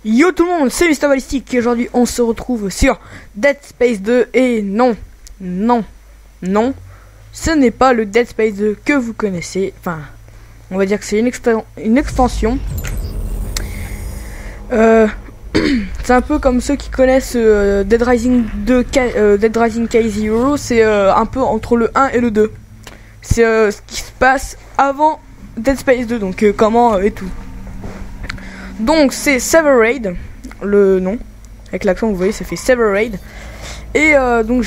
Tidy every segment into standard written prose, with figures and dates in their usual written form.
Yo tout le monde, c'est Mr Ballistic et aujourd'hui on se retrouve sur Dead Space 2 et non, ce n'est pas le Dead Space 2 que vous connaissez, enfin on va dire que c'est une extension. C'est un peu comme ceux qui connaissent Dead Rising 2, Dead Rising K0, c'est un peu entre le 1 et le 2. C'est ce qui se passe avant Dead Space 2, donc comment et tout. Donc c'est Severed, le nom, avec l'accent vous voyez ça fait Severed. Et donc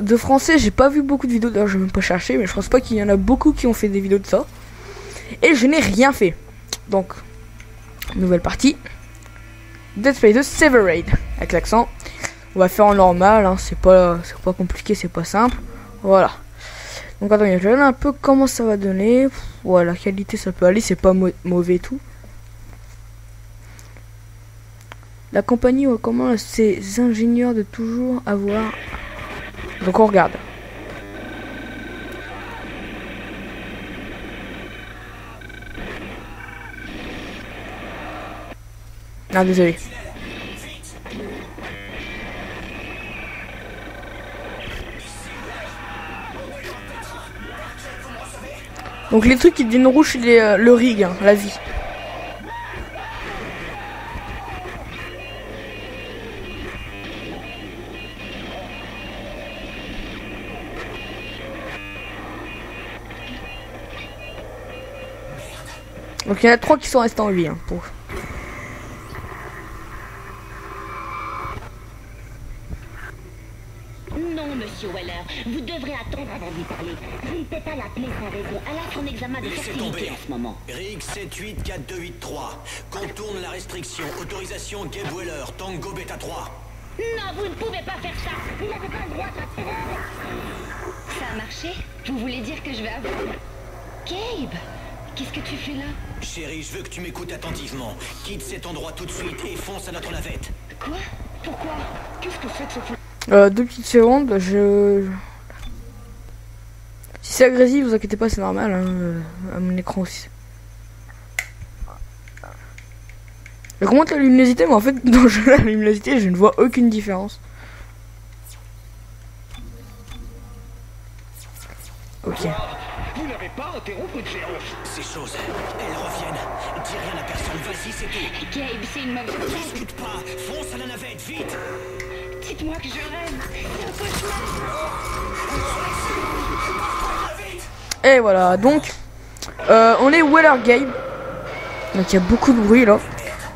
de français j'ai pas vu beaucoup de vidéos, d'ailleurs je vais même pas chercher, mais je pense pas qu'il y en a beaucoup qui ont fait des vidéos de ça. Et je n'ai rien fait. Donc, nouvelle partie. Dead Space 2 Severed, avec l'accent. On va faire en normal, hein, c'est pas compliqué, c'est pas simple. Voilà. Donc attendez, je vais regarder un peu comment ça va donner. Voilà, la qualité ça peut aller, c'est pas mauvais et tout. La compagnie recommande à ses ingénieurs de toujours avoir... Donc on regarde. Ah désolé. Donc les trucs qui deviennent rouges, c'est le rig, hein, la vie. Donc il y en a 3 qui sont restés en vie. Hein, pour... Non, monsieur Weller, vous devrez attendre avant d'y parler. Je ne peux pas l'appeler sans raison. Elle a son examen de fertilité en ce moment. Rig 784283. Contourne la restriction. Autorisation Gabe Weller. Tango Beta 3. Non, vous ne pouvez pas faire ça. Il n'avait pas le droit de... Ça a marché? Vous voulez dire que je vais avoir... Gabe, qu'est-ce que tu fais là? Chérie, je veux que tu m'écoutes attentivement. Quitte cet endroit tout de suite et fonce à notre navette. Quoi? Pourquoi? Qu'est-ce que c'est que ce fou? 2 petites secondes, Si c'est agressif, vous inquiétez pas, c'est normal, hein, à mon écran aussi. J'augmente la luminosité, mais en fait, dans le jeu, la luminosité, je ne vois aucune différence. Ok. Vous n'avez pas interrompu une séance. Ces choses, elles reviennent. Dis rien à personne, vas-y, c'est tout. Gabe, c'est une mauvaise chose. Discute pas, fonce à la navette, vite. Dites-moi que je rêve. C'est un cauchemar. Et voilà, donc, on est Weller Gabe. Donc il y a beaucoup de bruit là.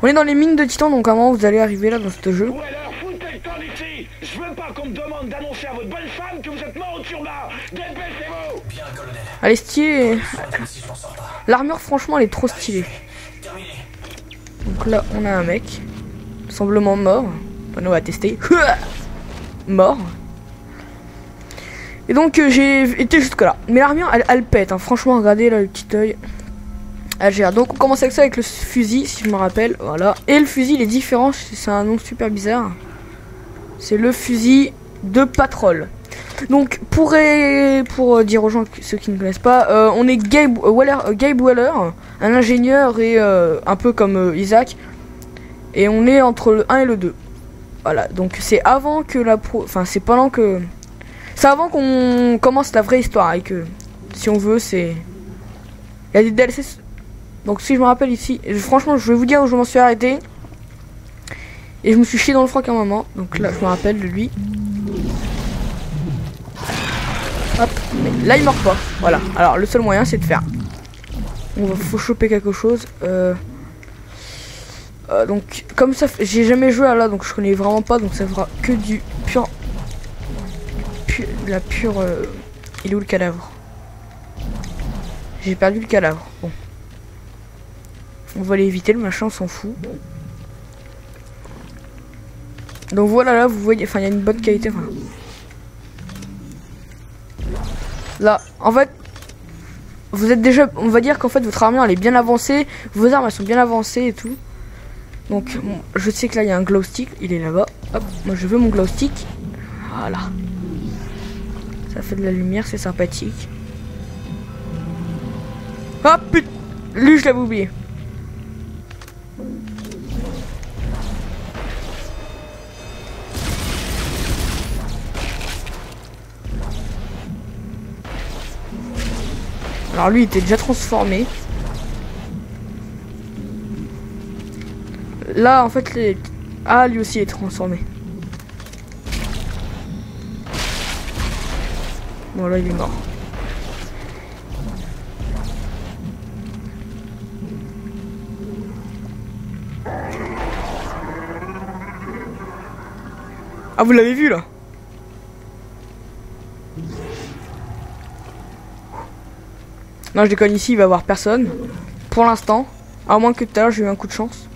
On est dans les mines de Titan, donc comment vous allez arriver là dans ce jeu? Ou alors, foutez le temps d'ici. Je veux pas qu'on me demande d'annoncer à votre bonne femme que vous êtes mort au turba. Dépêchez-vous. Bien, colonel. Elle est stylée. Si je m'en sors pas. L'armure franchement elle est trop stylée. Terminé. Donc là on a un mec, semblement mort. On va tester. Mort. Et donc j'ai été jusque là. Mais l'armure elle pète, hein. Franchement regardez là le petit œil. Elle gère. Donc on commence avec ça avec le fusil si je me rappelle. Voilà. Et le fusil il est différent, c'est un nom super bizarre. C'est le fusil de patrol. Donc pour dire aux gens, ceux qui ne connaissent pas, on est Gabe Weller, un ingénieur et un peu comme Isaac. Et on est entre le 1 et le 2. Voilà, donc c'est avant que c'est pendant que... C'est avant qu'on commence la vraie histoire et que, si on veut, c'est... Il y a des DLC... Donc si je me rappelle ici, franchement je vais vous dire où je m'en suis arrêté. Et je me suis chié dans le froc à un moment. Donc là je me rappelle de lui. Hop, mais là il meurt pas. Voilà, alors le seul moyen c'est de faire... faut choper quelque chose. Donc comme ça, j'ai jamais joué à là, donc je connais vraiment pas, donc ça fera que du pur... la pure... Il est où le cadavre? J'ai perdu le cadavre. Bon. On va l'éviter, le machin on s'en fout. Donc voilà, là vous voyez, enfin il y a une bonne qualité. Enfin. Là, en fait, vous êtes déjà, on va dire qu'en fait votre armure elle est bien avancée, vos armes elles sont bien avancées et tout. Donc bon, je sais que là il y a un glow stick, il est là-bas. Hop, moi je veux mon glow stick. Voilà. Ça fait de la lumière, c'est sympathique. Hop, putain, lui je l'avais oublié. Alors lui il était déjà transformé. Là en fait les... Ah lui aussi est transformé. Bon là il est mort. Ah vous l'avez vu là? Non je déconne, ici il va y avoir personne. Pour l'instant. À moins que tout à l'heure j'ai eu un coup de chance.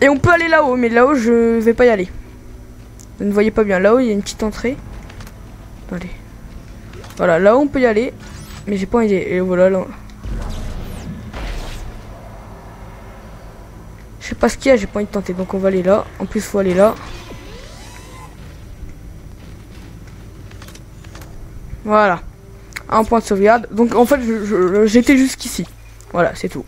Et on peut aller là-haut, mais là-haut je vais pas y aller. Vous ne voyez pas bien, là-haut il y a une petite entrée. Allez. Voilà, là-haut on peut y aller. Mais j'ai pas envie d'y aller. Et voilà là. Je sais pas ce qu'il y a, j'ai pas envie de tenter. Donc on va aller là. En plus faut aller là. Voilà. Un point de sauvegarde. Donc en fait j'étais jusqu'ici. Voilà, c'est tout.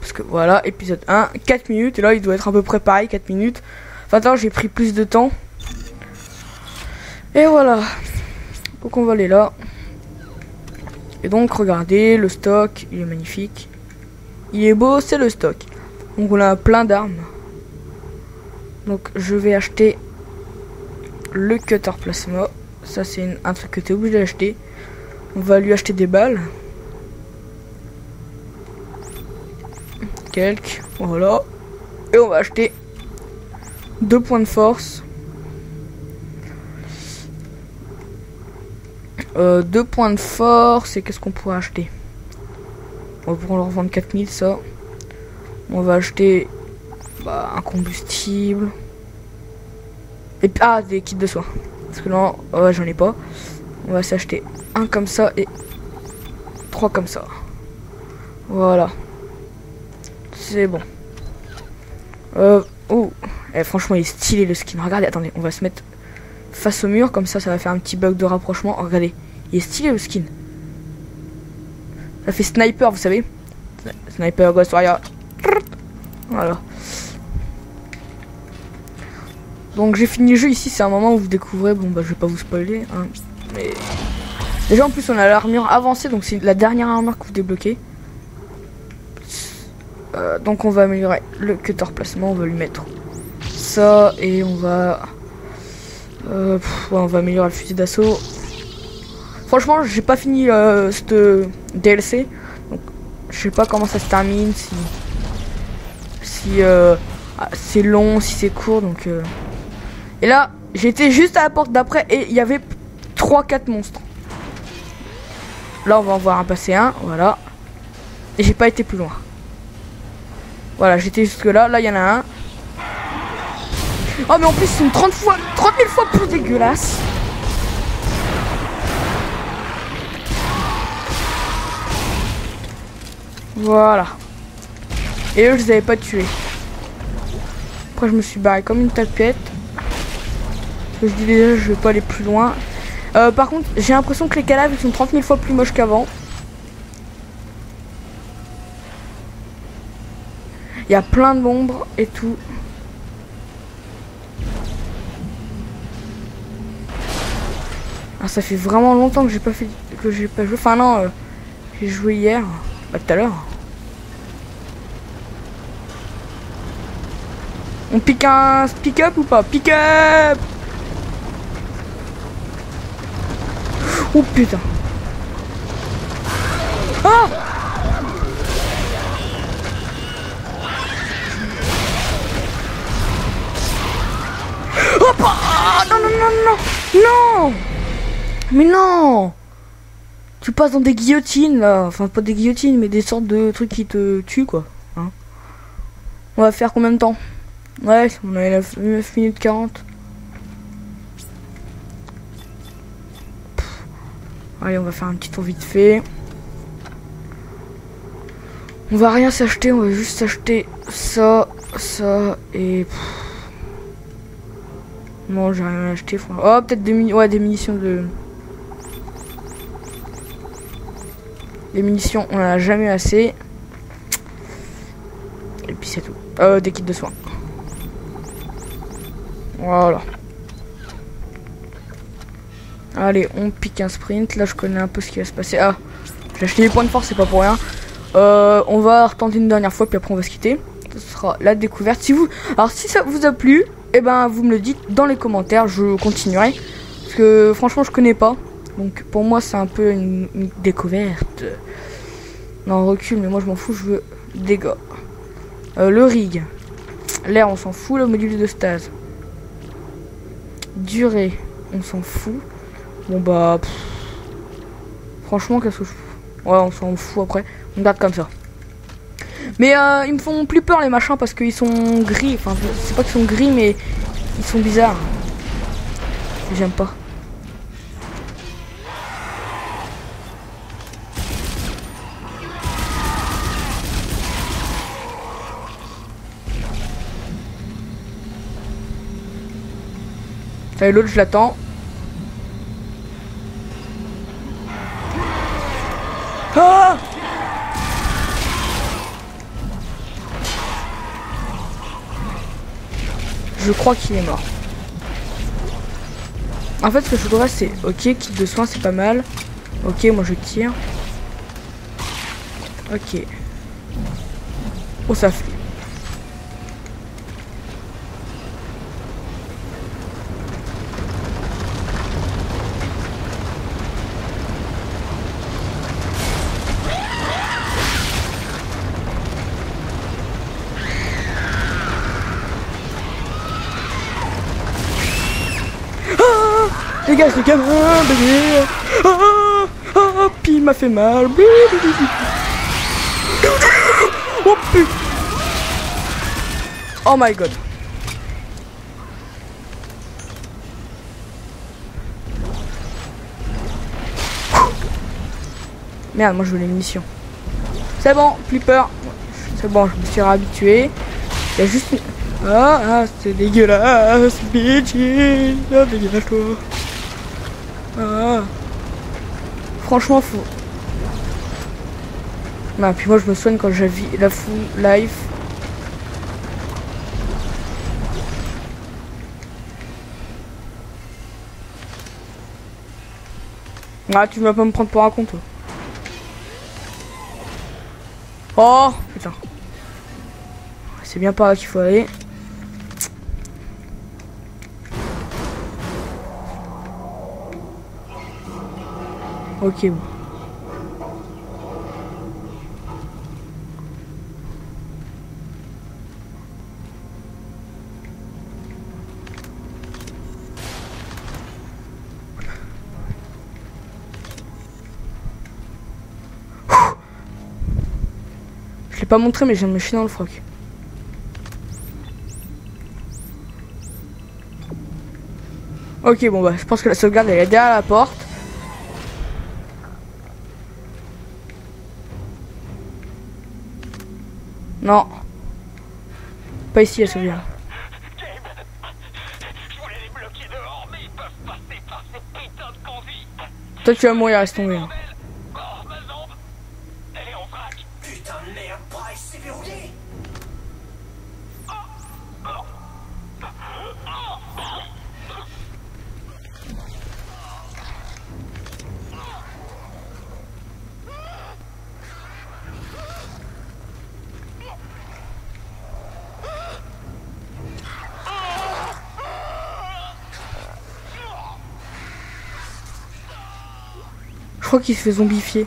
Parce que voilà, épisode 1, 4 minutes. Et là il doit être à peu près pareil, 4 minutes. Enfin attends, j'ai pris plus de temps. Et voilà. Donc on va aller là. Et donc regardez, le stock, il est magnifique. Il est beau, c'est le stock. Donc on a plein d'armes. Donc je vais acheter le cutter plasma. Ça c'est un truc que tu es obligé d'acheter. On va lui acheter des balles. Quelques. Voilà. Et on va acheter 2 points de force. 2 points de force. Et qu'est-ce qu'on pourrait acheter? On va pouvoir leur vendre 4000 ça. On va acheter un combustible. Et puis des kits de soins. Parce que là, ouais, j'en ai pas. On va s'acheter un comme ça et 3 comme ça. Voilà. C'est bon. Oh. Franchement, il est stylé le skin. Regardez, attendez, on va se mettre face au mur. Comme ça, ça va faire un petit bug de rapprochement. Oh, regardez, il est stylé le skin. Ça fait sniper, vous savez. Sniper Ghost Warrior. Voilà. Donc j'ai fini le jeu ici, c'est un moment où vous découvrez, bon bah je vais pas vous spoiler, hein, mais déjà en plus on a l'armure avancée, donc c'est la dernière armure que vous débloquez. Donc on va améliorer le cutter placement, on va lui mettre ça et on va on va améliorer le fusil d'assaut. Franchement j'ai pas fini cette DLC, donc je sais pas comment ça se termine, si c'est long, si c'est court, donc et là, j'étais juste à la porte d'après et il y avait 3-4 monstres. Là, on va en voir un passer un, voilà. Et j'ai pas été plus loin. Voilà, j'étais jusque là. Là, il y en a un. Oh, mais en plus, ils sont 30 000 fois plus dégueulasses. Voilà. Et eux, je les avais pas tués. Après, je me suis barré comme une tapette. Je dis déjà, je vais pas aller plus loin. Par contre, j'ai l'impression que les cadavres ils sont 30 000 fois plus moches qu'avant. Il y a plein d'ombres et tout. Ah, ça fait vraiment longtemps que j'ai pas fait, joué. Enfin non, j'ai joué hier, tout à l'heure. On pique un pick-up ou pas? Pick-up! Oh putain. Ah! Hop! Ah, non, non, non, non! Non! Mais non! Tu passes dans des guillotines là. Enfin, pas des guillotines, mais des sortes de trucs qui te tuent quoi. Hein? On va faire combien de temps? Ouais, on a 9 minutes 40. Allez, on va faire un petit tour vite fait. On va rien s'acheter, on va juste s'acheter ça, ça et... Non, j'ai rien acheté. Oh, peut-être des munitions de... Les munitions, on en a jamais assez. Et puis c'est tout. Des kits de soins. Voilà. Allez, on pique un sprint. Là, je connais un peu ce qui va se passer. Ah, j'ai acheté les points de force, c'est pas pour rien. On va retenter une dernière fois, puis après on va se quitter. Ce sera la découverte. Alors, si ça vous a plu, eh ben, vous me le dites dans les commentaires. Je continuerai. Parce que franchement, je connais pas. Donc, pour moi, c'est un peu une découverte. Non, recule, mais moi, je m'en fous. Je veux dégâts. Le rig. L'air, on s'en fout. Le module de stase. Durée, on s'en fout. Bon, bah... franchement, qu'est-ce que je... Ouais, on s'en fout après. On garde comme ça. Mais ils me font plus peur les machins parce qu'ils sont gris. Enfin, c'est pas qu'ils sont gris, mais ils sont bizarres. J'aime pas. Allez, l'autre, je l'attends. Ah! Je crois qu'il est mort. En fait, ce que je voudrais, c'est... Ok, kit de soins, c'est pas mal. Ok, moi, je tire. Ok. Oh, ça fait... Dégage les gamins, bébé. Puis il m'a fait mal. Oh putain. Oh my god. Merde, moi je veux les munitions. C'est bon, plus peur. C'est bon, je me suis réhabitué. Il y a juste une... Ah, c'est dégueulasse, bitchy. Ah, dégage-toi. Ah. Franchement, faut... Bah, puis moi, je me soigne quand j'ai la full life. Ah, tu vas pas me prendre pour un con, toi. Oh, putain. C'est bien par là qu'il faut aller. Ok, bon. Je l'ai pas montré, mais je viens de me chier dans le froc. Ok, bon bah, je pense que la sauvegarde elle est derrière la porte. Non. Pas ici la sauvegarde. Toi tu vas mourir, reste tomber. Hein. Putain de merde, Bryce, c'est verrouillé. Je crois qu'il se fait zombifier.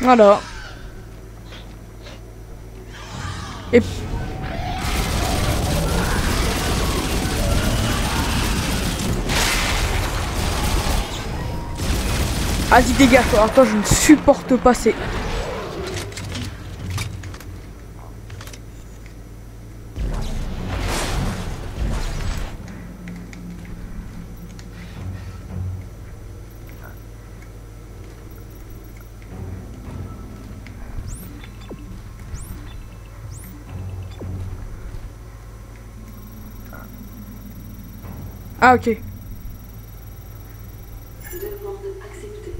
Voilà. Et... Vas-y, dégage toi. Alors toi, je ne supporte pas ces... Ah, ok. Demande acceptée.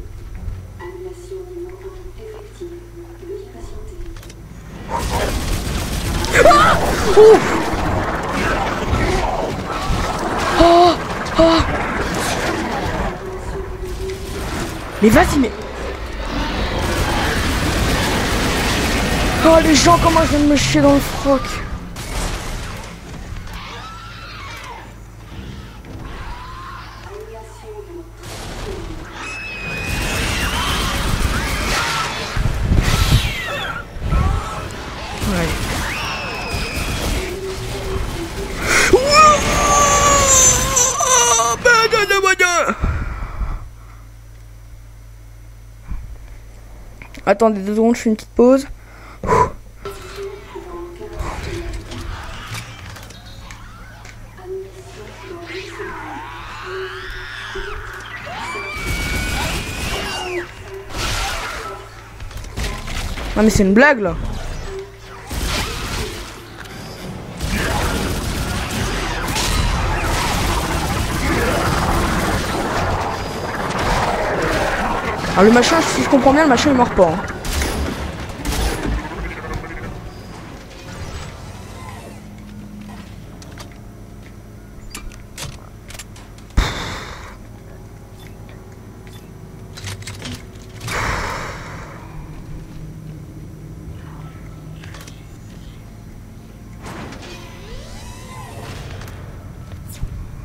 Annulation numéro 1 effective. Veuillez patienter. Ouf. Oh, oh. Mais vas-y, mais... Oh, les gens, comment je viens de me chier dans le froc. Ouais. Attendez 2 secondes, je fais une petite pause. Non mais c'est une blague là. Alors le machin, si je comprends bien, le machin il meurt pas. Hein.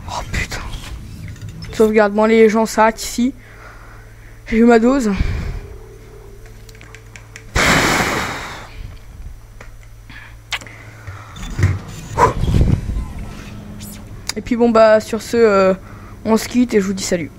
Oh putain. Sauvegarde, bon les gens s'arrêtent ici. J'ai eu ma dose. Et puis bon bah sur ce, on se quitte et je vous dis salut.